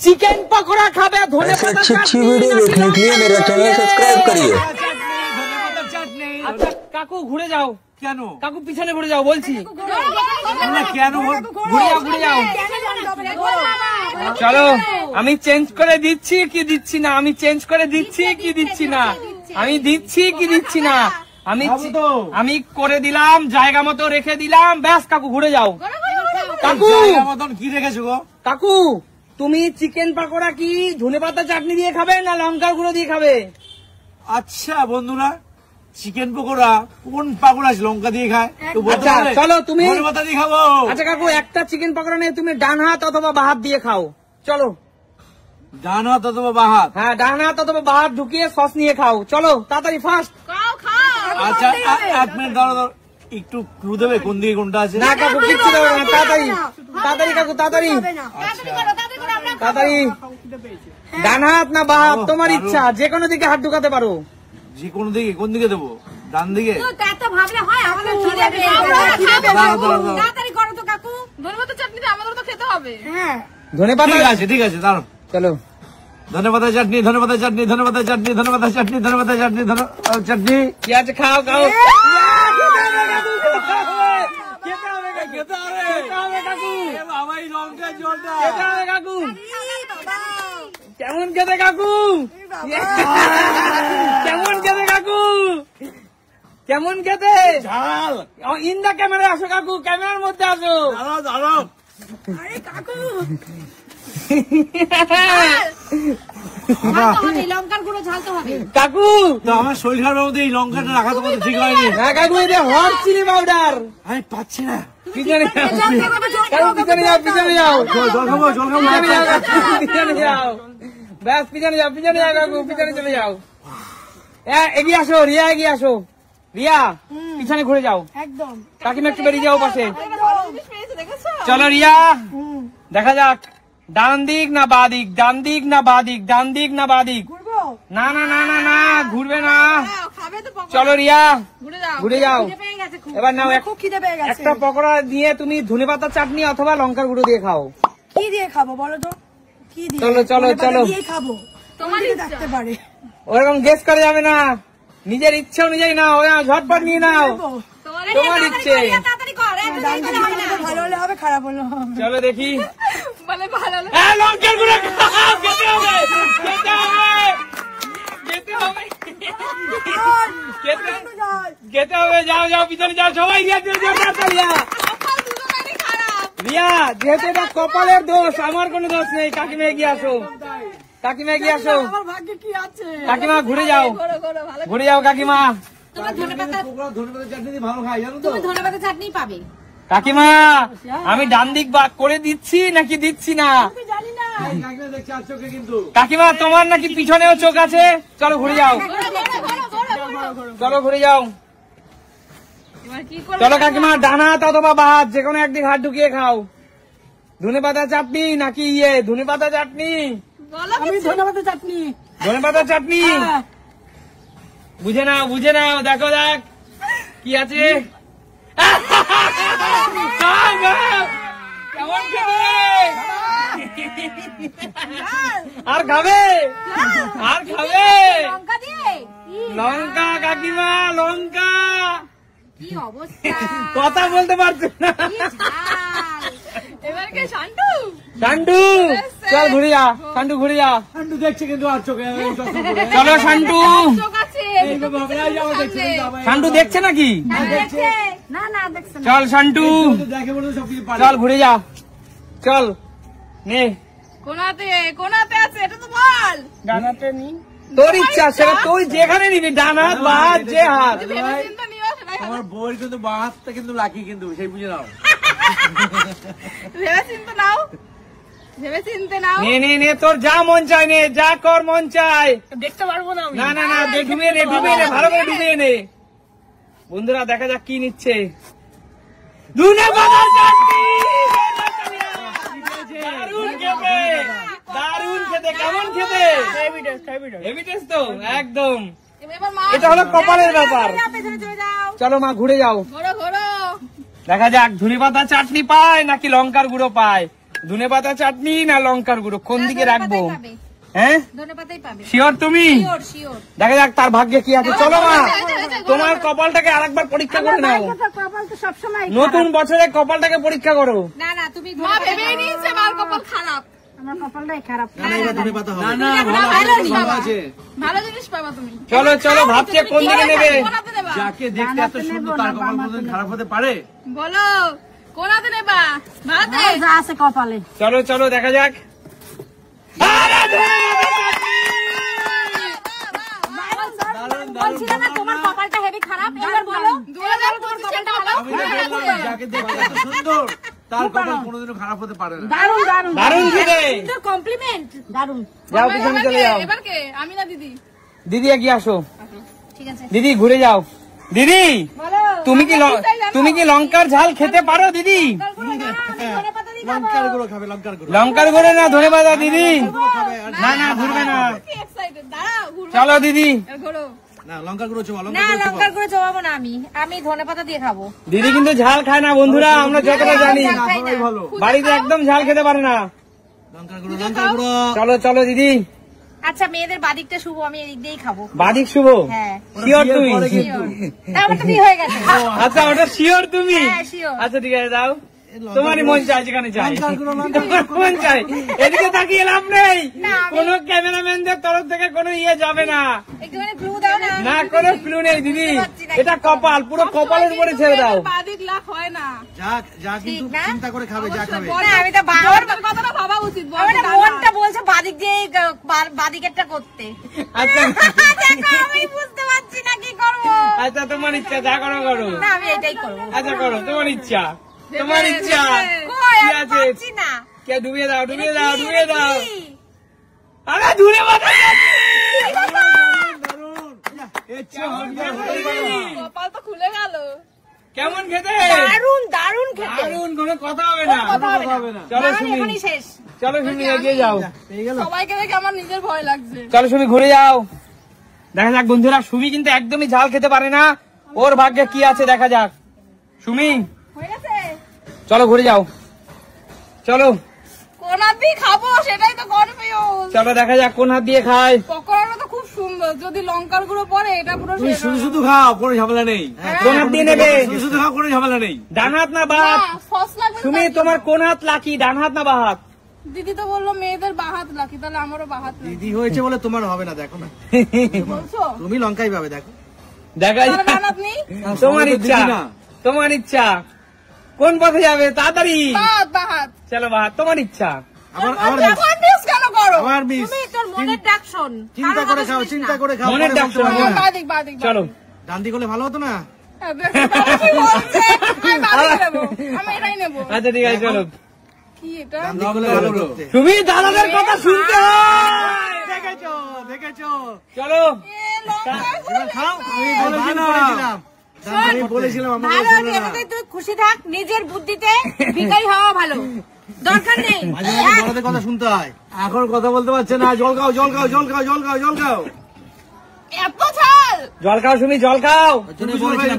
Chicken pakora खाबे धने ऐसे अच्छी वीडियो देखने के लिए मेरा चैनल सब्सक्राइब करिए। अच्छा काकू घुरे जाओ। কেন কাকু পিছনে ঘুরে যাও বলছি। কেন ঘুরে যাও চলো আমি চেঞ্জ করে দিচ্ছি কি দিচ্ছি না, আমি চেঞ্জ করে দিচ্ছি কি দিচ্ছি না, আমি দিচ্ছি কি দিচ্ছি না, আমি করে দিলাম জায়গা মতো রেখে দিলাম, ব্যাস কাকু ঘুরে যাও। কাকু কি রেখেছো গো? কাকু তুমি চিকেন পকোড়া কি ধনেপাতা চাটনি দিয়ে খাবে না লঙ্কার গুঁড়ো দিয়ে খাবে? আচ্ছা বন্ধুরা চিকেন পকোড়া কোন পাকোড়া লঙ্কা দিয়ে খায়? চলো তুমি ধনেপাতা দিয়ে খাবো। আচ্ছা কাকু একটা চিকেন পকোড়া নিয়ে তুমি ডান হাত অথবা বাঁ হাত দিয়ে খাও। চলো ডান হাত অথবা বাঁ হাত? হ্যাঁ ডান হাত অথবা বাঁ হাত ঢুকিয়ে সস নিয়ে খাও। চলো তাড়াতাড়ি ফাস্ট। আচ্ছা 1 মিনিট দাঁড়াও, একটু ক্লু দেবে কোন দিকে কোনটা আছে? না কাকু কিচ্ছু দেবে না, তাড়াতাড়ি তাড়াতাড়ি কাকু তাড়াতাড়ি তাড়াতাড়ি। ডান হাত না বাঁ হাত তোমার ইচ্ছা, যে কোনো দিকে হাত ঢুকাতে পারো। যে কোনো দিকে? কোন দিকে দেবো? ডান দিকে? ধনেপাতা ঠিক আছে দাঁড়াও। চলো ধনেপাতা চাটনি ধনেপাতা চাটনি ধনেপাতা চাটনি ধনেপাতা চাটনি ধনেপাতা চাটনি চাটনি কি আছে খাও খাও। কেমন খেতে কাকু? কেমন খেতে কাকু? কেমন খেতে? ঝাল। ইন দা ক্যামেরা আসো কাকু, ক্যামেরার মধ্যে আসো। দাঁড়াও দাঁড়াও। লঙ্কার গুঁড়ো ঝালতে হবে কাকু। তো আমার শরীর খারাপের মধ্যে এই লঙ্কাটা রাখা তো ঠিক হয়নি। হ্যাঁ কাকু এটা হট চিলি পাউডার। আমি পাচ্ছি না। পিছনে যাও পিছনে যাও পিছনে যাও জল খাবো জল খাবো। পিছনে যাও ব্যাস পিছনে যাও পিছনে যাও কাকু পিছনে চলে যাও। এগিয়ে আসো রিয়া, এগিয়ে আসো রিয়া, পিছনে ঘুরে যাও। একদম কাকিমা একটু বেরিয়ে যাও পাশে। চলো রিয়া দেখা যাক ডান দিক না বাঁ দিক, ডান দিক না বাঁ দিক, ডান দিক না বাঁ দিক। না না না না না ঘুরবে না। চলো রিয়া ঘুরে যাও। এবার নাও একটা পকোড়া দিয়ে তুমি ধনেপাতা চাটনি অথবা লঙ্কার গুঁড়ো দিয়ে খাও। কি দিয়ে খাবো বলো তো? কি দিয়ে? চলো চলো চলো খাবো তোমার থাকতে পারে, ওরকম গেস করা যাবে না, নিজের ইচ্ছে অনুযায়ী নাও, ঝটপট নিয়ে নাও তোমার ইচ্ছে। ভালো হলে হবে খারাপ হলে হবে। চলো দেখি লঙ্কার গুঁড়ো খাও, খেতে হবে খেতে হবে খেতে হবে খেতে হবে। যাও যাও পিছনে যাও সবাই। রিয়া যেহেতু এটা কপালের দোষ, আমার কোনো দোষ নেই। কাকিমা এগিয়ে আসো, কাকিমা এগিয়ে আসো। কাকিমা ঘুরে যাও ঘুরে যাও কাকিমা। ধনেপাতা চাটনি দিয়ে ভালো খাই জানো তো? ধনেপাতা চাটনি পাবে কাকিমা আমি ডান দিক বাক করে দিচ্ছি নাকি দিচ্ছি না? কাকিমা তোমার নাকি পিছনেও চোখ আছে? চলো ঘুরে যাও, চলো ঘুরে যাও। চলো কাকিমা ডান হাত অথবা বাঁ হাত যে কোনো একদিক হাত ঢুকিয়ে খাও। ধনেপাতা চাটনি নাকি ধনেপাতা চাটনি? আমি ধনেপাতা চাটনি। ধনেপাতা চাটনি বুঝে নাও বুঝে নাও। দেখো দেখ কি আছে। কেমন খেতে? আর খাবে আর খাবে? লঙ্কা কাকিমা লঙ্কা। কি অবস্থা, কথা বলতে পারছো না। এবার কে শান্টু? শান্টু চল ঘুরে যা, শান্টু ঘুরে যা। শান্টু দেখছে কিন্তু আর চোখে চলো শান্টু। শান্টু দেখছে নাকি? না না দেখছে না। চল শান্টু দেখে বলে সবকিছু পারে। চল ঘুরে যা চল নে। কোনাতে আছে এটা তো বল। ডানাতে নি তোর ইচ্ছা, সেটা তুই যেখানে নিবি, ডান হাত বা হাত যে হাত। আমার বউর কিন্তু বাঁ হাতটা কিন্তু লাকি কিন্তু সেই বুঝে নাও। ভেবে চিন্তে নাও, ভেবে চিন্তে নাও। নে নে নে তোর যা মন চায় নে, যা কর মন চায়। দেখতে পারবো না আমি। না না না ডুবিয়ে নে ডুবিয়ে নে ভালো করে ডুবিয়ে নে। বন্ধুরা দেখা যাক কি নিচ্ছে। ধনেপাতার চাটনি দারুণ খেতে, দারুণ খেতে। কেমন খেতে? হেভি টেস্ট তো একদম। এটা হলো কপালের ব্যাপার। চলো মা ঘুরে যাও, দেখা যাক ধনেপাতা চাটনি পায় নাকি লঙ্কার গুঁড়ো পায়। ধনেপাতা চাটনি না লঙ্কার গুঁড়ো কোন দিকে রাখবো? পাবে। হ্যাঁ ধনেপাতাই পাবে। শিওর তুমি? Sure sure. দেখা যাক তার ভাগ্যে কি আছে। চলো মা, তোমার কপালটাকে আরেকবার পরীক্ষা করে নাও। কপাল তো সবসময় নতুন বছরে কপালটাকে পরীক্ষা করো। না না তুমি মা ভেবেই নিয়েছে আমার কপাল খারাপ। আমার কপালটাই খারাপ। না না, এবার ধনেপাতা হবে। না না, ভালো জিনিস ভালো পাবা। আছে। ভালো জিনিস পাবা তুমি। চলো চলো, ভাবছে কোন দিকে নেবে। কোনাতে নেবা? যাকে দেখতে এত সুন্দর তার কপাল কোনদিন খারাপ হতে পারে? বলো কোনাতে নেবা? ভাতে যা আছে কপালে। চলো চলো দেখা যাক। বলছিলে না তোমার কপালটা হেভি খারাপ, এবার বলো এবার বলো তোমার কপালটা ভালো। আমি তো বললাম, যাকে দেখতে এত সুন্দর তার কপাল কোনোদিনও খারাপ হতে পারে না। দারুন দারুন দারুণ খেতে। সুন্দর কমপ্লিমেন্ট। দারুন। যাও পিছনে চলে যাও। এবার কে? আমি না দিদি? দিদি এগিয়ে আসো। ঠিক আছে দিদি ঘুরে যাও। দিদি বলো তুমি কি লঙ্কার ঝাল খেতে পারো দিদি? লঙ্কার গুঁড়ো খাবে, লঙ্কার গুঁড়ো লঙ্কার গুঁড়ো না ধনেপাতা দিদি? খাবে। আর না না ঘুরবে না। কি এক্সাইটেড। দাঁড়াও ঘুরবো। চলো দিদি। ঘোরো। না, লঙ্কার গুঁড়ো চোবা, না লঙ্কার গুঁড়ো লঙ্কার চোবা। করে জবাবো না আমি ধনেপাতা দিয়ে খাবো। দিদি কিন্তু ঝাল খায় না বন্ধুরা, আমরা যতটা জানি। না, সবাই ভালো। বাড়িতে একদম ঝাল খেতে পারে না। লঙ্কার গুঁড়ো, লঙ্কার গুঁড়ো। চলো চলো দিদি। আচ্ছা মেয়েদের বাদিকটা শুভ, আমি এদিক দিয়েই খাবো। বাদিক শুভ? হ্যাঁ শিওর তুমি? আমার তো বিয়ে হয়ে গেছে। আচ্ছা ওটা শিওর তুমি? হ্যাঁ, sure। আচ্ছা ঠিক আছে দাও। তোমারই মন চাই যেখানে চাই। লঙ্কার গুঁড়ো, লঙ্কার তোমার মন চাই। এদিকে তাকিয়ে লাভ নেই। না, আমি- কোনো ক্যামেরাম্যানদের তরফ থেকে কোনো ইয়ে যাবে না। একটুখানি ক্লু দাও না। না কোনো ক্লু নেই দিদি। এটা কপাল, পুরো কপালের উপরে ছেড়ে দাও। বাদিক লাভ হয় না। যা কিন্তু ঠিক না? চিন্তা করে খাবে, যা খাবে। না, আমি তো আমার কথাটা ভাবা উচিত। আমার মনটা বলছে বাদিক দিয়ে বাদিকেরটা করতে। আচ্ছা দেখো আমি বুঝতে পারছি না কি করবো। আচ্ছা তোমার ইচ্ছা, যা করো করো। না আমি এটাই করবো। আচ্ছা করো, তোমার ইচ্ছা, তোমার ইচ্ছা। কই কি আমি আছে? পারছি না। কে ডুবিয়ে দাও, ডুবিয়ে দাও, কি? ডুবিয়ে দাও। কি? আরে ধুরে মাথা। কপাল তো খুলে গেল। কেমন খেতে? দারুন দারুন খেতে। দারুন, কোনো কথা হবে না। কথা হবে না। চলো দারুন, সুমি, এখনই শেষ। চলো সুমি এগিয়ে যাও। সবাইকে দেখে আমার নিজের ভয় লাগছে। চলো সুমি ঘুরে যাও। দেখা যাক বন্ধুরা, সুমি কিন্তু একদমই ঝাল খেতে পারে না। ওর ভাগ্যে কি আছে দেখা যাক। সুমি হয়ে গেছে? চলো ঘুরে যাও। চলো কোন হাত দিয়ে খাবো সেটাই তো কনফিউজ। চলো দেখা যাক কোন হাত দিয়ে খায়। পকোড়াটা তো খুব সুন্দর, যদি লঙ্কার গুঁড়ো পড়ে এটা পুরো তুমি শেষ শুধু হবে। শুধু খাও, কোনো ঝামেলা নেই। কোন হাত দিয়ে নেবে? শুধু শুধু খাও, কোনো ঝামেলা নেই। ডান হাত না বা না, হাত? সস লাগবে তো সুমি তার তোমার জন্য। কোন হাত লাকি, ডান হাত না বা হাত? দিদি তো বললো মেয়েদের বাহাত লাকি, তাহলে আমারও বাহাত লাকি। দিদি হয়েছে বলে তোমার হবে না, দেখো না। বলছো তুমি লঙ্কাই পাবে, দেখো। দেখা তাহলে যাক। বানাত নেই? তোমার সবাই তো ইচ্ছা, দিদি না। তোমার ইচ্ছা। কোন পথে যাবে তাড়াতাড়ি? বাহাত। চলো বা হাত, তোমার ইচ্ছা। আমার মিস কেন করো? আমার মিস। তুমি তোর মনের ডাক শোন। চিন্তা করে খাও, চিন্তা করে খাও। মনের পরে ডাক বলতে শোনো। পারবো না। বাদিক বাদিক। চলো ডান দিক হলে ভালো হতো না? আমি বাদিক নেবো, আমি এটাই নেবো। আচ্ছা ঠিক আছে চলো। কি এটা? ডান দিক হলে ভালো হতো। তুমি দাদাদের কথা শুনতে হয়। দেখেছো, দেখেছো। চলো এ লঙ্কা এবার খাও। আমি বলেছিলাম আমাকে ভালো, শোনো না। এটাতে তুই খুশি থাক, নিজের বুদ্ধিতে ভিখারি হওয়া ভালো, দরকার নেই। মাঝে মাঝে বড়দের কথা শুনতে হয়। এখন কথা বলতে পারছে না। জল খাও, জল খাও, জল খাও, জল খাও, জল খাও। এত ঝাল। জল খাও সুমি, জল খাও। বলেছিলাম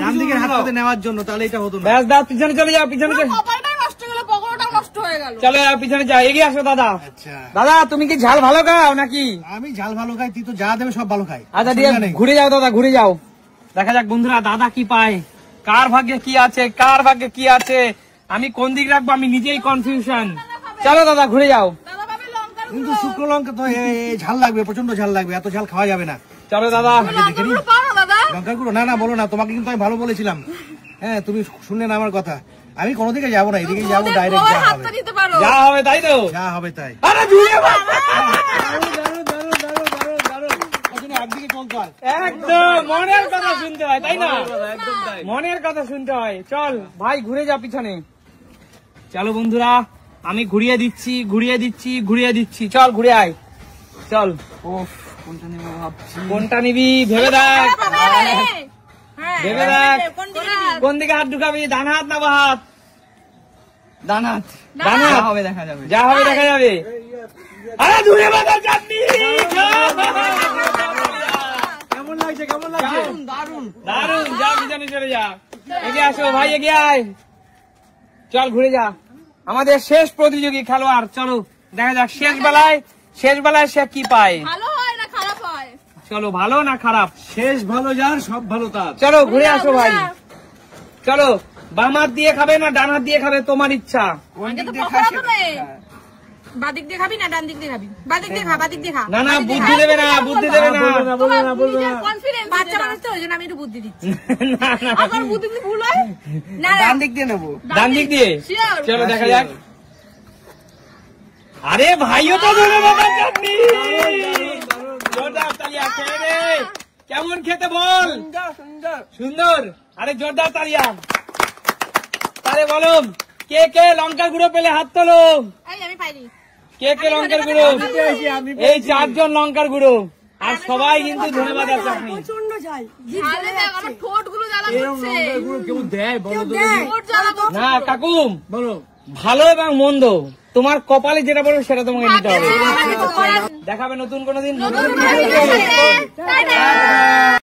ডান দিকের হাত পাতে নেওয়ার জন্য, তাহলে এটা হতো না। ব্যাস দাও, পিছনে চলে যাও, পিছনে চলে কপালটাই নষ্ট হয়ে গেল, পকোড়াটাও নষ্ট হয়ে গেল। চলো যাও, পিছনে যাও, এগিয়ে আসো দাদা। আচ্ছা, দাদা তুমি কি ঝাল ভালো খাও নাকি? আমি ঝাল ভালো খাই, তুই তো যা দেবে সব ভালো খাই। আচ্ছা ঠিক আছে, ঘুরে যাও দাদা, ঘুরে যাও। দেখা যাক বন্ধুরা দাদা কি পায়, কার ভাগ্যে কি আছে, কার ভাগ্যে কি আছে। আমি কোন দিক রাখবো আমি নিজেই কনফিউশন। চলো দাদা ঘুরে যাও। দাদা ভাবে লঙ্কার কিন্তু শুকনো লঙ্কা তো ঝাল লাগবে, প্রচন্ড ঝাল লাগবে, এত ঝাল খাওয়া যাবে না। চলো দাদা। লঙ্কার গুঁড়ো পাও না দাদা? লঙ্কার গুঁড়ো না, না বলো না, তোমাকে কিন্তু আমি ভালো বলেছিলাম। হ্যাঁ, তুমি শুনলে না আমার কথা। আমি কোনো দিকে যাবো না, এদিকে যাবো, ওদের ডাইরেক্ট বউয়ের যা হাতটা হবে, নিতে পারো। যা হবে তাই তো। যা হবে তাই। আরে ধুয়ে বাবা। একদিকে চলতে হয়। একদম মনের কথা শুনতে হয় তাই না? মনের কথা শুনতে হয়। চল ভাই ঘুরে যা পিছনে। চলো বন্ধুরা, আমি ঘুরিয়ে দিচ্ছি, ঘুরিয়ে দিচ্ছি, ঘুরিয়ে দিচ্ছি। চল ঘুরে আয়, চল। ওফ, কোনটা নিবো ভাবছি। কোনটা নিবি ভেবে দেখ, হ্যাঁ, ভেবে দেখ। কোন দিকে নিবি? কোন দিকে হাত ঢুকাবি, ডান হাত না বা হাত? ডান হাত। ডান হাত হবে, দেখা যাবে, যা হবে দেখা যাবে। আরে ধুয়ে বাজার চাটনি। কেমন লাগছে, কেমন লাগছে? দারুন। দারুন, যা পিছনে চলে যা। এগিয়ে আসো ভাই, এগিয়ে আয়। চল ঘুরে যা। আমাদের শেষ প্রতিযোগী খেলোয়াড়, চলো দেখা যাক শেষ বেলায় সে কি পায়। ভালো হয় না খারাপ হয়? চলো ভালো না খারাপ, শেষ ভালো যার সব ভালো তার। চলো ঘুরে আসো ভাই। চলো বাম হাত দিয়ে খাবে না ডান হাত দিয়ে খাবে, তোমার ইচ্ছা। আগে তো পকোড়া তো নেই। বাদিক দিয়ে খাবি না ডান দিক দিয়ে খাবি? বাদিক দিয়ে খা, বাদিক দিয়ে খা। না না বুদ্ধি দেবে না, বুদ্ধি দেবে না। বলবে না। কনফিডেন্স বাচ্চা মানুষ তো, ওই জন্য আমি একটু বুদ্ধি দিচ্ছি। না, না। আমার বুদ্ধি যদি ভুল হয় না, ডান দিক দিয়ে নেবো। ডান দিক দিয়ে Sure. চলো দেখা যাক। আরে ভাইও তো ধরে বাবার চাটনি। জোরদার তালিয়া খেয়ে রে। কেমন খেতে বল? সুন্দর। আরে জোরদার তালিয়া। তাহলে বলো কে কে লঙ্কার গুঁড়ো পেলে হাত তোলো। এই আমি পাইনি। কে কে লঙ্কার গুঁড়ো? এই 4 জন লঙ্কার গুঁড়ো, আর সবাই কিন্তু ধন্যবাদ চাটনি। ঝালে দেখ, আমার ঠোঁটগুলো জ্বালা করছে। কেউ দেয় বলো তো? ঠোঁট জ্বালা করছে। না কাকু, বলো। ভালো এবং মন্দ তোমার কপালে যেটা পড়বে সেটা তোমাকে নিতে হবে। আমাকে তো করার- দেখাবে নতুন কোনো দিন। নতুন করে-